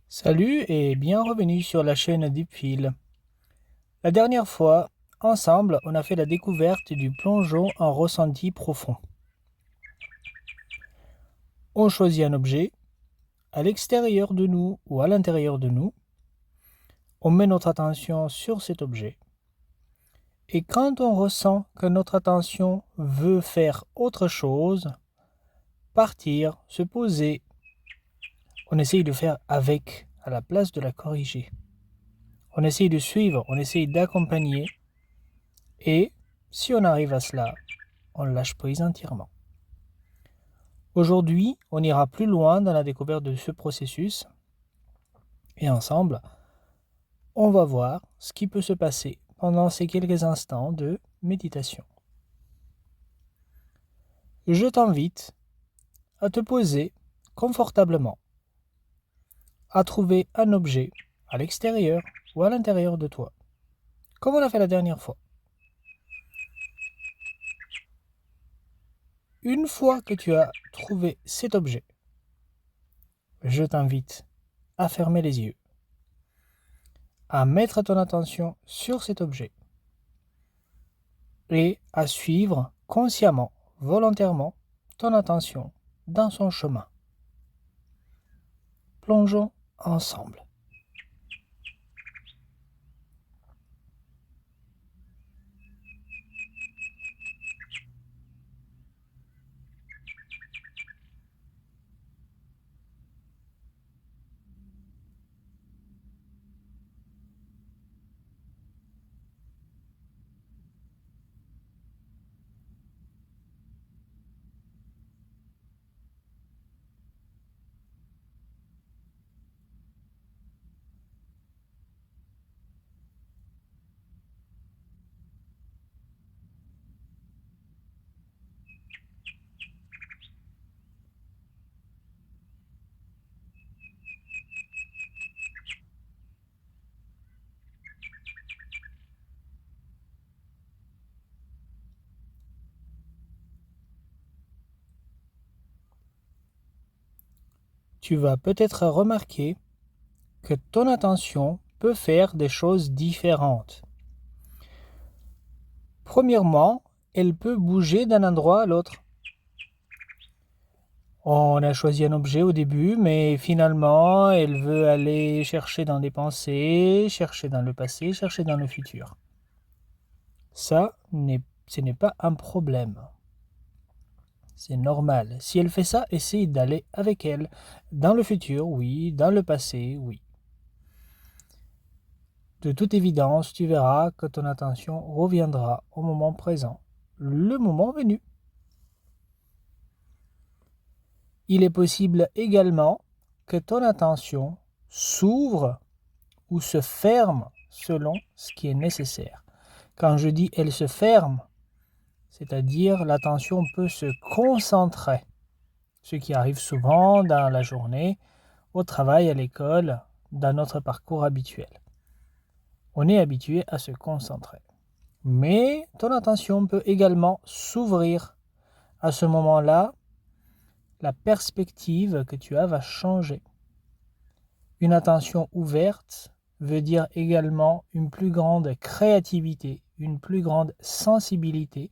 Salut et bienvenue sur la chaîne Deepfield. La dernière fois, ensemble, on a fait la découverte du plongeon en ressenti profond. On choisit un objet à l'extérieur de nous ou à l'intérieur de nous. On met notre attention sur cet objet. Et quand on ressent que notre attention veut faire autre chose, partir, se poser, on essaye de faire avec à la place de la corriger. On essaye de suivre, on essaye d'accompagner. Et si on arrive à cela, on lâche prise entièrement. Aujourd'hui, on ira plus loin dans la découverte de ce processus et ensemble, on va voir ce qui peut se passer pendant ces quelques instants de méditation. Je t'invite à te poser confortablement, à trouver un objet à l'extérieur ou à l'intérieur de toi, comme on l'a fait la dernière fois. Une fois que tu as trouvé cet objet, je t'invite à fermer les yeux, à mettre ton attention sur cet objet et à suivre consciemment, volontairement, ton attention dans son chemin. Plongeons ensemble. Tu vas peut-être remarquer que ton attention peut faire des choses différentes. Premièrement, elle peut bouger d'un endroit à l'autre. On a choisi un objet au début, mais finalement, elle veut aller chercher dans des pensées, chercher dans le passé, chercher dans le futur. Ce n'est pas un problème. C'est normal. Si elle fait ça, essaye d'aller avec elle. Dans le futur, oui. Dans le passé, oui. De toute évidence, tu verras que ton attention reviendra au moment présent, le moment venu. Il est possible également que ton attention s'ouvre ou se ferme selon ce qui est nécessaire. Quand je dis elle se ferme, c'est-à-dire l'attention peut se concentrer, ce qui arrive souvent dans la journée, au travail, à l'école, dans notre parcours habituel. On est habitué à se concentrer. Mais ton attention peut également s'ouvrir. À ce moment-là, la perspective que tu as va changer. Une attention ouverte veut dire également une plus grande créativité, une plus grande sensibilité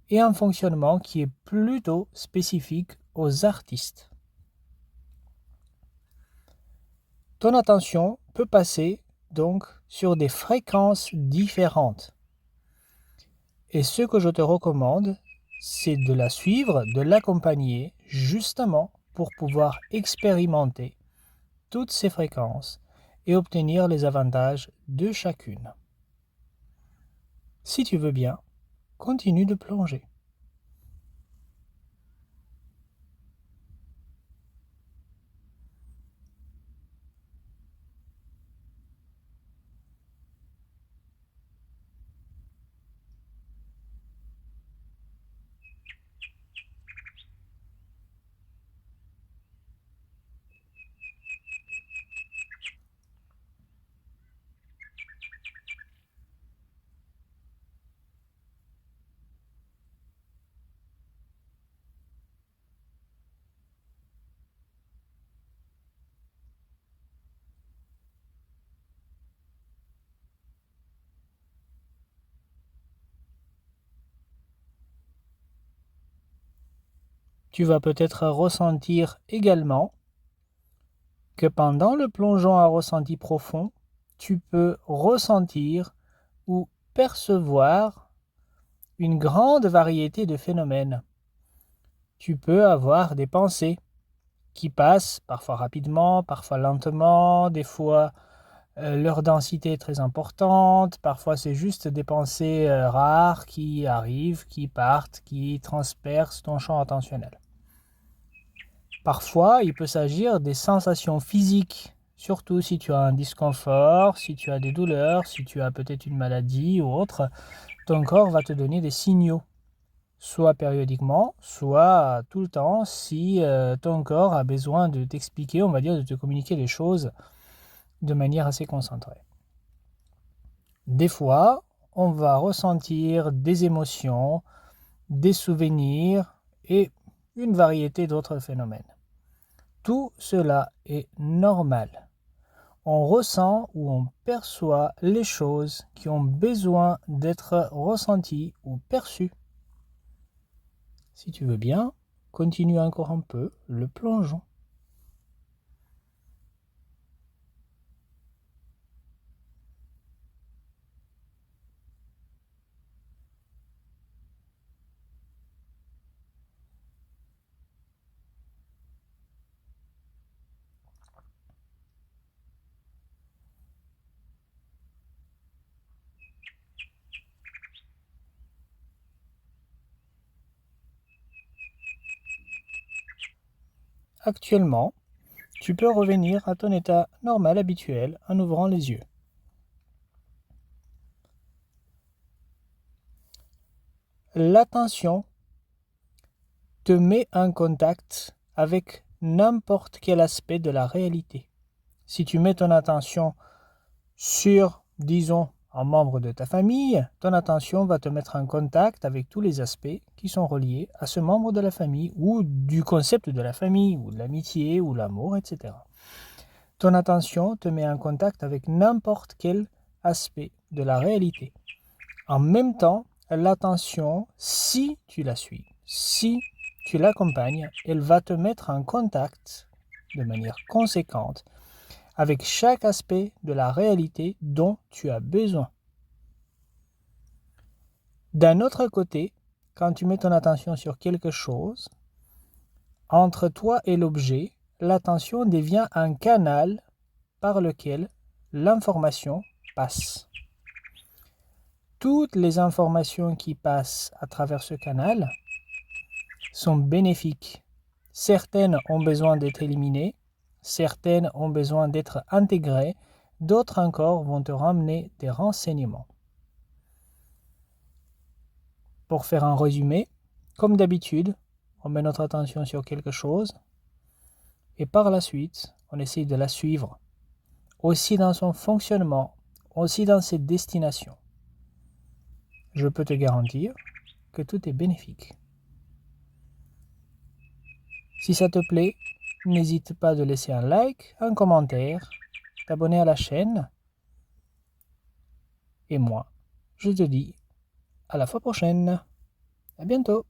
et un fonctionnement qui est plutôt spécifique aux artistes. Ton attention peut passer donc sur des fréquences différentes. Et ce que je te recommande, c'est de la suivre, de l'accompagner, justement pour pouvoir expérimenter toutes ces fréquences et obtenir les avantages de chacune. Si tu veux bien, continue de plonger. Tu vas peut-être ressentir également que pendant le plongeon à ressenti profond, tu peux ressentir ou percevoir une grande variété de phénomènes. Tu peux avoir des pensées qui passent parfois rapidement, parfois lentement, des fois leur densité est très importante, parfois c'est juste des pensées rares qui arrivent, qui partent, qui transpercent ton champ attentionnel. Parfois, il peut s'agir des sensations physiques, surtout si tu as un disconfort, si tu as des douleurs, si tu as peut-être une maladie ou autre, ton corps va te donner des signaux, soit périodiquement, soit tout le temps, si ton corps a besoin de t'expliquer, on va dire, de te communiquer les choses de manière assez concentrée. Des fois, on va ressentir des émotions, des souvenirs et une variété d'autres phénomènes. Tout cela est normal. On ressent ou on perçoit les choses qui ont besoin d'être ressenties ou perçues. Si tu veux bien, continue encore un peu le plongeon. Actuellement, tu peux revenir à ton état normal habituel en ouvrant les yeux. L'attention te met en contact avec n'importe quel aspect de la réalité. Si tu mets ton attention sur, disons, un membre de ta famille, ton attention va te mettre en contact avec tous les aspects qui sont reliés à ce membre de la famille ou du concept de la famille ou de l'amitié ou l'amour, etc. Ton attention te met en contact avec n'importe quel aspect de la réalité. En même temps, l'attention, si tu la suis, si tu l'accompagnes, elle va te mettre en contact de manière conséquente avec chaque aspect de la réalité dont tu as besoin. D'un autre côté, quand tu mets ton attention sur quelque chose, entre toi et l'objet, l'attention devient un canal par lequel l'information passe. Toutes les informations qui passent à travers ce canal sont bénéfiques. Certaines ont besoin d'être éliminées, certaines ont besoin d'être intégrées, d'autres encore vont te ramener des renseignements. Pour faire un résumé, comme d'habitude, on met notre attention sur quelque chose et par la suite, on essaye de la suivre, aussi dans son fonctionnement, aussi dans ses destinations. Je peux te garantir que tout est bénéfique. Si ça te plaît, n'hésite pas de laisser un like, un commentaire, t'abonner à la chaîne. Et moi, je te dis à la fois prochaine. À bientôt.